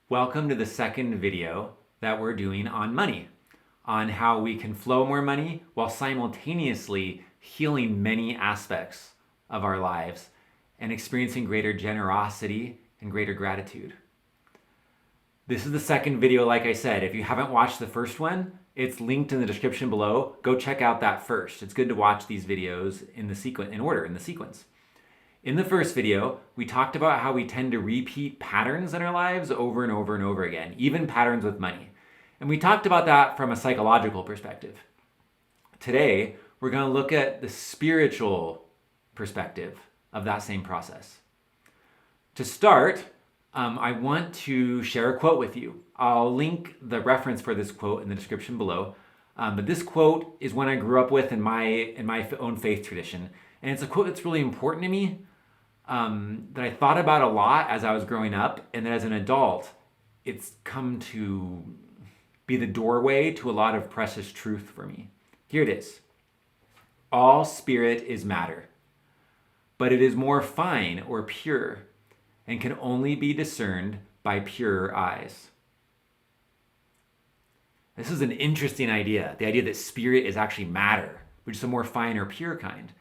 Welcome to the second video that we're doing on money, on how we can flow more money while simultaneously healing many aspects of our lives and experiencing greater generosity and greater gratitude. This is the second video, like I said. If you haven't watched the first one, it's linked in the description below. Go check out that first. It's good to watch these videos in the sequence. In the first video, we talked about how we tend to repeat patterns in our lives over and over and over again, even patterns with money. And we talked about that from a psychological perspective. Today, we're going to look at the spiritual perspective of that same process. To start, I want to share a quote with you. I'll link the reference for this quote in the description below. But this quote is one I grew up with in my own faith tradition. And it's a quote that's really important to me, that I thought about a lot as I was growing up, and that as an adult, it's come to be the doorway to a lot of precious truth for me. Here it is. All spirit is matter, but it is more fine or pure, and can only be discerned by pure eyes. This is an interesting idea, the idea that spirit is actually matter, which is a more fine or pure kind.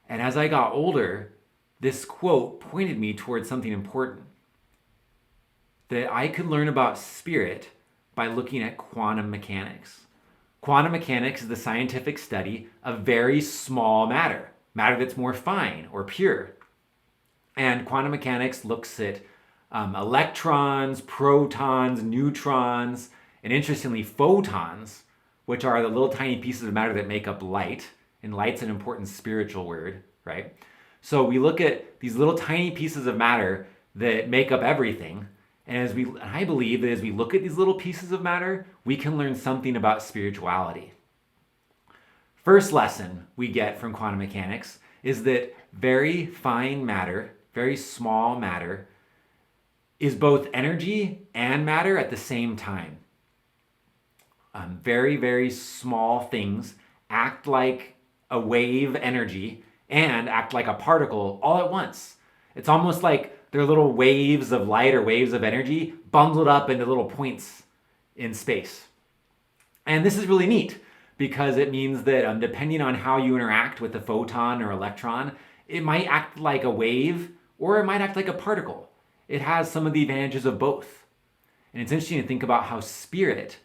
And as I got older, this quote pointed me towards something important. That I could learn about spirit by looking at quantum mechanics. Quantum mechanics is the scientific study of very small matter that's more fine or pure. And quantum mechanics looks at electrons, protons, neutrons, and interestingly, photons, which are the little tiny pieces of matter that make up light. And light's an important spiritual word, right? So we look at these little tiny pieces of matter that make up everything. And I believe that as we look at these little pieces of matter, we can learn something about spirituality. First lesson we get from quantum mechanics is that very fine matter, very small matter, is both energy and matter at the same time. Very, very small things act like a wave energy and act like a particle all at once. It's almost like they're little waves of light or waves of energy bundled up into little points in space. And this is really neat because it means that depending on how you interact with the photon or electron, it might act like a wave or it might act like a particle. It has some of the advantages of both. And it's interesting to think about how spirit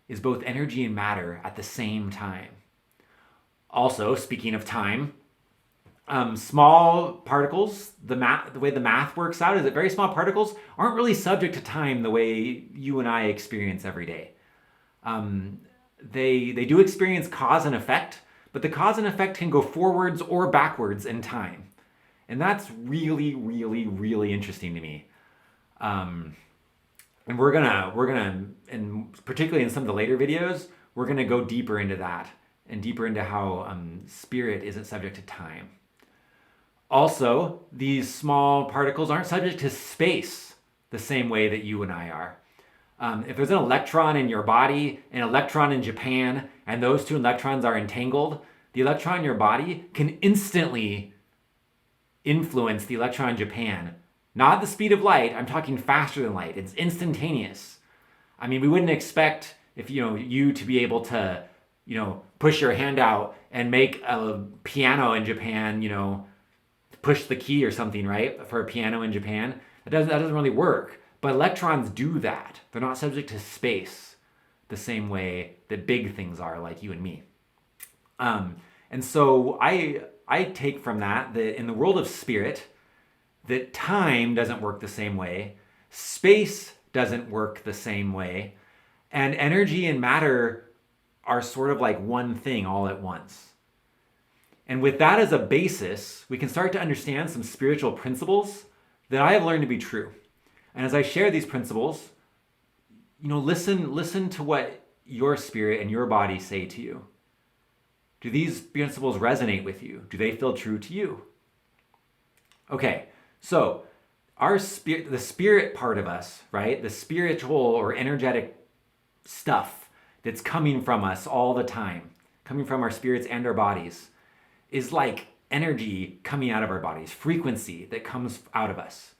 is both energy and matter at the same time. Also, speaking of time, small particles, the way the math works out is that very small particles aren't really subject to time the way you and I experience every day. They do experience cause and effect, but the cause and effect can go forwards or backwards in time. And that's really, really, really interesting to me. And we're gonna, and particularly in some of the later videos, we're gonna go deeper into that and deeper into how spirit isn't subject to time. Also, these small particles aren't subject to space the same way that you and I are. If there's an electron in your body, an electron in Japan, and those two electrons are entangled, the electron in your body can instantly influence the electron in Japan. Not at the speed of light, I'm talking faster than light. It's instantaneous. I mean, we wouldn't expect if you to be able to, push your hand out and make a piano in Japan, push the key or something, right? For a piano in Japan. That doesn't really work. But electrons do that. They're not subject to space the same way that big things are, like you and me. And so I take from that in the world of spirit, that time doesn't work the same way, space doesn't work the same way, and energy and matter are sort of like one thing all at once. And with that as a basis, we can start to understand some spiritual principles that I have learned to be true. And as I share these principles, listen to what your spirit and your body say to you. Do these principles resonate with you? Do they feel true to you? Okay, so the spirit part of us, right? The spiritual or energetic stuff that's coming from us all the time, coming from our spirits and our bodies, is like energy coming out of our bodies, frequency that comes out of us.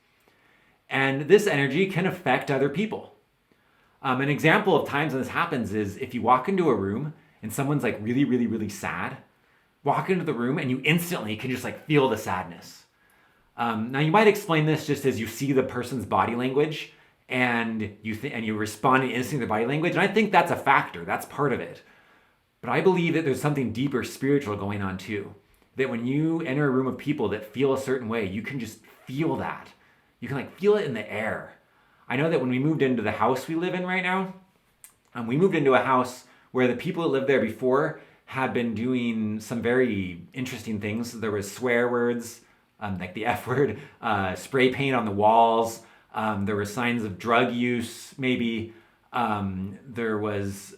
And this energy can affect other people. An example of times when this happens is if you walk into a room and someone's like really, really, really sad, walk into the room and you instantly can just like feel the sadness. Now you might explain this just as you see the person's body language and you respond instantly to the body language. And I think that's a factor. That's part of it. But I believe that there's something deeper spiritual going on too. That when you enter a room of people that feel a certain way, you can just feel that. You can like feel it in the air. I know that when we moved into the house we live in right now, we moved into a house where the people that lived there before had been doing some very interesting things. There was swear words, like the F word, spray paint on the walls. There were signs of drug use, maybe. There was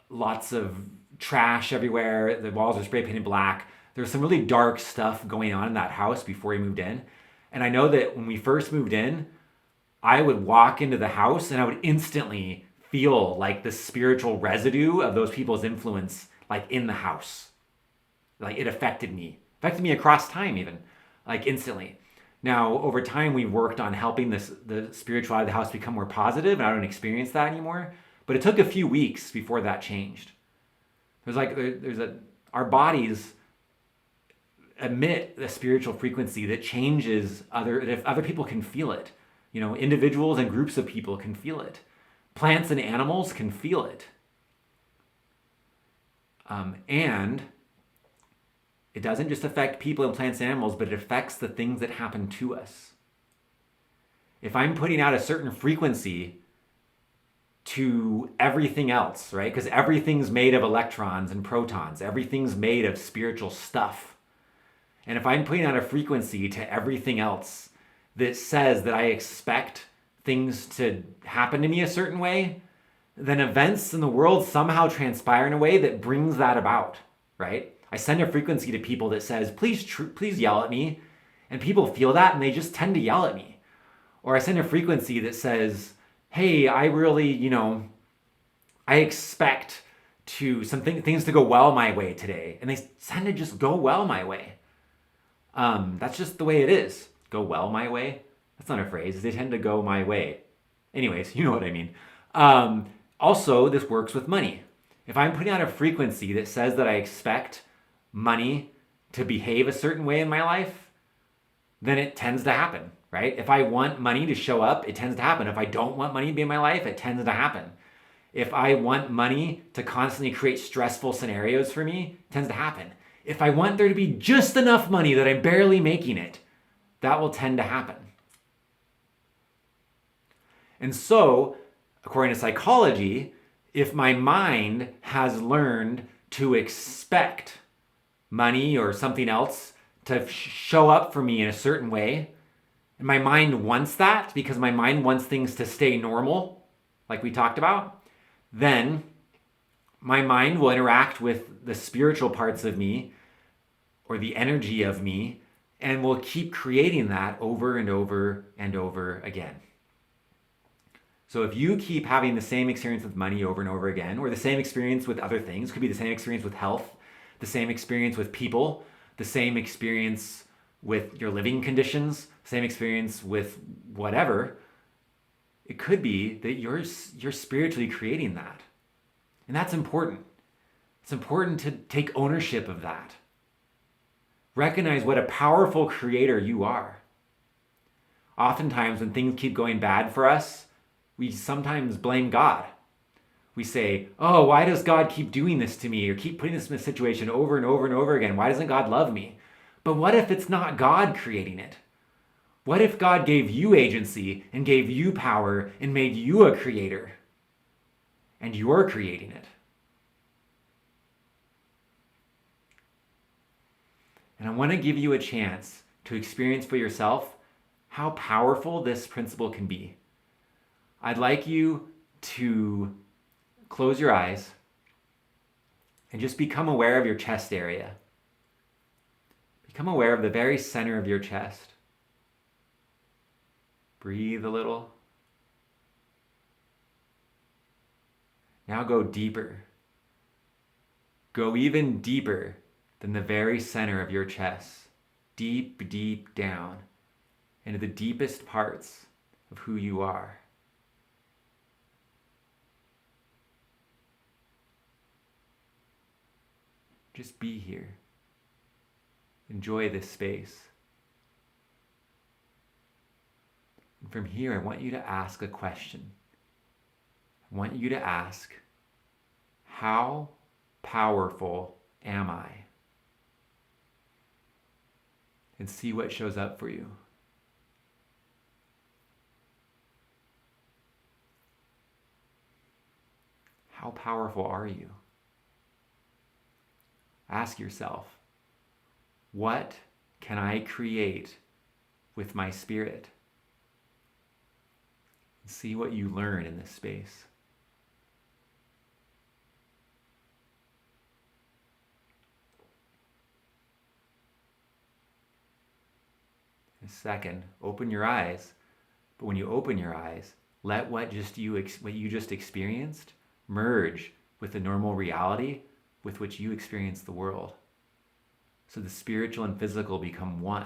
lots of trash everywhere. The walls were spray painted black. There was some really dark stuff going on in that house before we moved in. And I know that when we first moved in, I would walk into the house and I would instantly feel like the spiritual residue of those people's influence like in the house. Like it affected me across time even, like instantly. Now, over time, we've worked on helping the spirituality of the house become more positive, and I don't experience that anymore. But it took a few weeks before that changed. Our bodies emit a spiritual frequency that changes if other people can feel it. You know, individuals and groups of people can feel it. Plants and animals can feel it. And it doesn't just affect people and plants and animals, but it affects the things that happen to us. If I'm putting out a certain frequency to everything else, right? Because everything's made of electrons and protons. Everything's made of spiritual stuff. And if I'm putting out a frequency to everything else that says that I expect things to happen to me a certain way, then events in the world somehow transpire in a way that brings that about, right? I send a frequency to people that says, please yell at me. And people feel that and they just tend to yell at me. Or I send a frequency that says, hey, I really, I expect things to go well my way today. And they tend to just go well my way. That's just the way it is. Go well my way? That's not a phrase. They tend to go my way. Anyways, you know what I mean. Also, this works with money. If I'm putting out a frequency that says that I expect money to behave a certain way in my life, then it tends to happen, right? If I want money to show up, it tends to happen. If I don't want money to be in my life, it tends to happen. If I want money to constantly create stressful scenarios for me, it tends to happen. If I want there to be just enough money that I'm barely making it, that will tend to happen. And so, according to psychology, if my mind has learned to expect money or something else to show up for me in a certain way, and my mind wants that because my mind wants things to stay normal, like we talked about, then my mind will interact with the spiritual parts of me or the energy of me and will keep creating that over and over and over again. So if you keep having the same experience with money over and over again, or the same experience with other things, could be the same experience with health, the same experience with people, the same experience with your living conditions, same experience with whatever, it could be that you're spiritually creating that. And that's important. It's important to take ownership of that. Recognize what a powerful creator you are. Oftentimes when things keep going bad for us, we sometimes blame God. We say, oh, why does God keep doing this to me or keep putting this in a situation over and over and over again? Why doesn't God love me? But what if it's not God creating it? What if God gave you agency and gave you power and made you a creator and you're creating it? And I want to give you a chance to experience for yourself how powerful this principle can be. I'd like you to close your eyes and just become aware of your chest area. Become aware of the very center of your chest. Breathe a little. Now go deeper. Go even deeper than the very center of your chest. Deep, deep down into the deepest parts of who you are. Just be here. Enjoy this space. And from here, I want you to ask a question. I want you to ask, how powerful am I? And see what shows up for you. How powerful are you? Ask yourself, what can I create with my spirit? And see what you learn in this space. In a second, open your eyes. But when you open your eyes, let what you just experienced merge with the normal reality with which you experience the world. So the spiritual and physical become one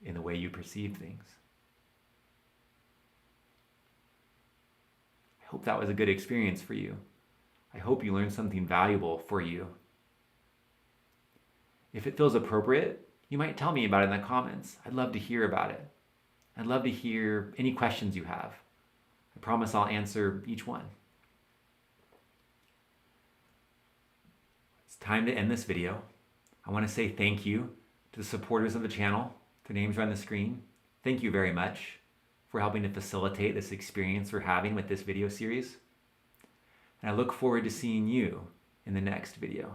in the way you perceive things. I hope that was a good experience for you. I hope you learned something valuable for you. If it feels appropriate, you might tell me about it in the comments. I'd love to hear about it. I'd love to hear any questions you have. I promise I'll answer each one. It's time to end this video. I want to say thank you to the supporters of the channel. Their names are on the screen. Thank you very much for helping to facilitate this experience we're having with this video series. And I look forward to seeing you in the next video.